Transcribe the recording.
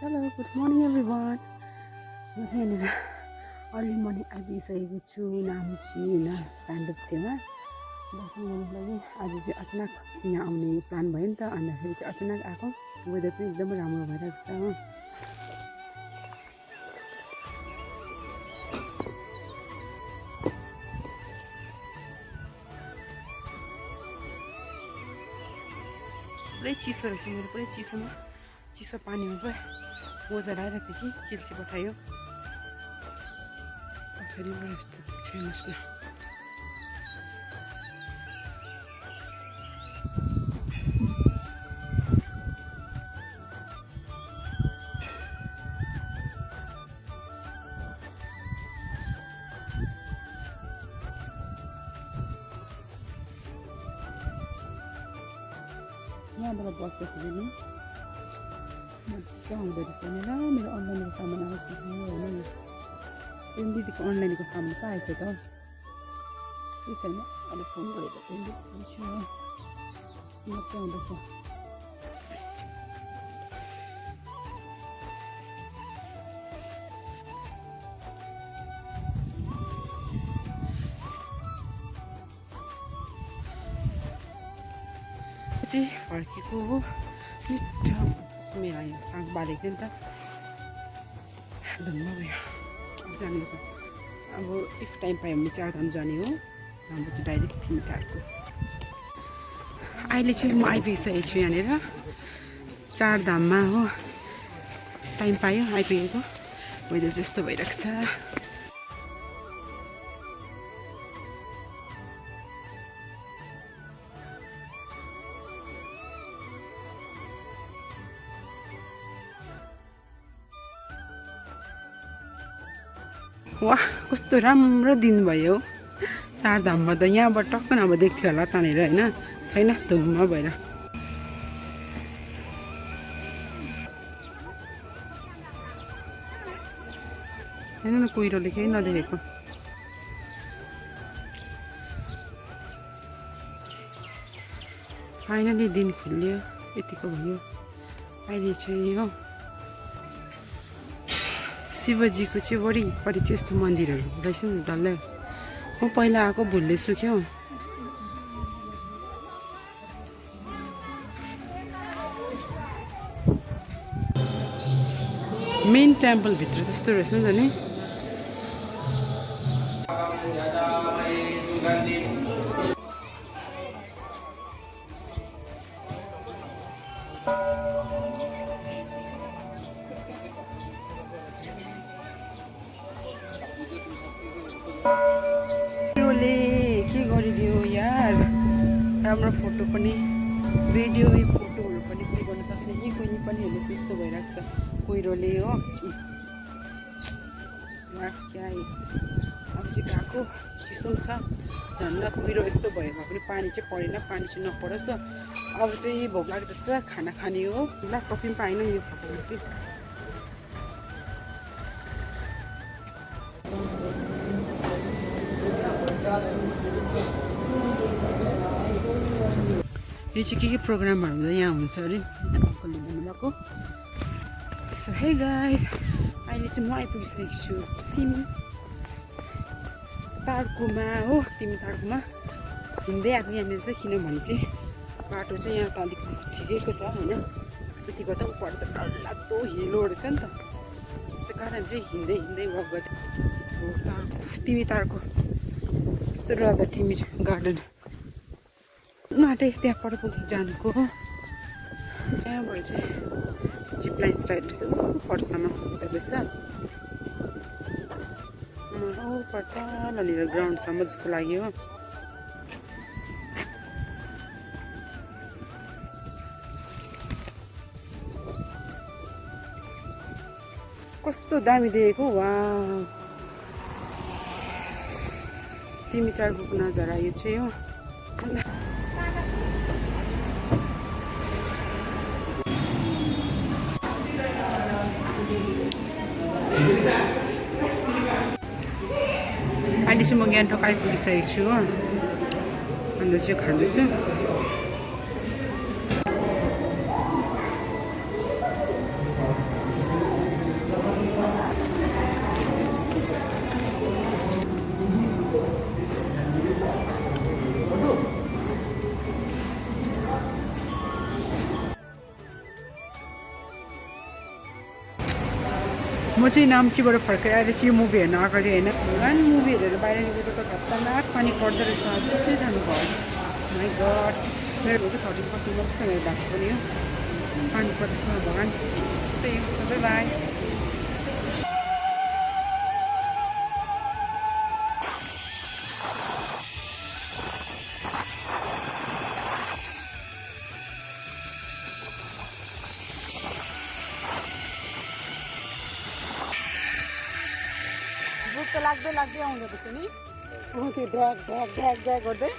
Hello, good morning everyone. म चाहिँ यहाँनिर अर्ली मर्निङ आइपुगिसकेको छु नाम्ची होइन सान्डुप छेउमा दर्शन गर्नुको लागि। आज चाहिँ अचानक यहाँ आउने प्लान भयो नि त, अन्तखेरि चाहिँ अचानक आएको। वेदर पनि एकदमै राम्रो भइरहेको छ हो। पुरै चिसो रहेछ, मेरो पुरै चिसो पानीमा पुरै मोजा लगाइरहेको थिएँ कि किल्सी पठायो। पछाडिबाट यस्तो देख्छ हेर्नुहोस् न। यहाँबाट बस्दाखेरि नि मजा आउँदो रहेछ नि। ल मेरो अनलाइनको सामान आएछ होइन, यो दिदीको अनलाइनको सामान पो आएछ त। के छैन, अहिले फोन गरेर पनि भन्छु हो। मजा आउँदैछ। चाहिँ फर्केको हो, मिठो सुमेर आयो। साग बालेको थियो नि त, धुम्म भयो। जानुपर्छ अब, इफ टाइम पायो भने चारधाम जाने हो। हाम्रो चाहिँ डाइरेक्ट थिमटारको। अहिले चाहिँ म आइपुगिसकेको छु यहाँनिर चारधाममा हो। टाइम पायो आइपुगेको। वेदर चाहिँ यस्तो भइरहेको छ। वाह, कस्तो राम्रो दिन भयो। चारधाममा त यहाँबाट टक्क नभए देख्थ्यो होला तानेर होइन, छैन धुम्म भएर। हेर्नु न, कुहिरोले केही नदेखेको। फाइनली दिन खुल्यो, यतिको भयो। अहिले चाहिँ हो शिवजीको चाहिँ वरिपरि चाहिँ यस्तो मन्दिरहरू रहेछ नि डल्लै। म पहिला आएको भुल्दैछु क्या। मेन टेम्पलभित्र जस्तो रहेछ नि त नि। के गरिदियो यार, राम्रो फोटो पनि भिडियो फोटोहरू पनि के गर्नु सक्दैन। यहीँ कोही पनि हेर्नुहोस् यस्तो भइरहेको छ कुहिरोले हो। क्या अब चाहिँ गएको चिसो छ धन्न। कुहिरो यस्तो भयो भने पानी चाहिँ परेन, पानी चाहिँ नपरोस्। अब चाहिँ भोक लागेपछि खाना खाने हो। ल कफी पनि पाएन यो फोटोमा चाहिँ। यो चाहिँ के प्रोग्रामहरू हुँदा यहाँ हुन्छ अरे अङ्कलले भन्नुभएको। सो हे गाइस, अहिले चाहिँ म आइपुगिसकेको छु तिमी तार्कुमा हो। तिमी तार्कुमा हिँड्दै आएको यहाँनिर चाहिँ, किनभने चाहिँ बाटो चाहिँ यहाँ त अलिक ठिकैको छ होइन। यतिको त उपर त डरलाग्दो हिलो रहेछ नि त, त्यसै कारण चाहिँ हिँड्दै वक गर्दै हो। तार्कु तिमी तार्कु यस्तो रहँदा तिमी गार्डन आँटे त्यहाँ पर जानुको हो। त्यहाँबाट चाहिँ जिप लाइन स्टाइल रहेछ परसम्म रहेछ। पर तलनिर ग्राउन्डसम्म जस्तो लाग्यो। कस्तो दामी देखेको। वा, तिमी तार्कुको नजारा यो चाहिँ हो। अहिले चाहिँ म गान्तोक आइपुगिसकेको छु हो। अन्त चाहिँ खाँदैछु। म चाहिँ नाम्चीबाट फर्काएर चाहिँ यो मुभी हेर्न आएको थिएँ होइन भगवान मुभी हेरेर बाहिर निस्केको त खतरनाक पानी पर्दो रहेछ कसै जानु भयो माई गड मेरो 30% मात्रै भएको पनि हो पानी पर्दैछ भगवान त्यही हो सबै बाई भोक त लाग्दै लाग्दै आउँदो रहेछ नि त्यो ड्याग ड्याग ड्याग ड्याग गर्दै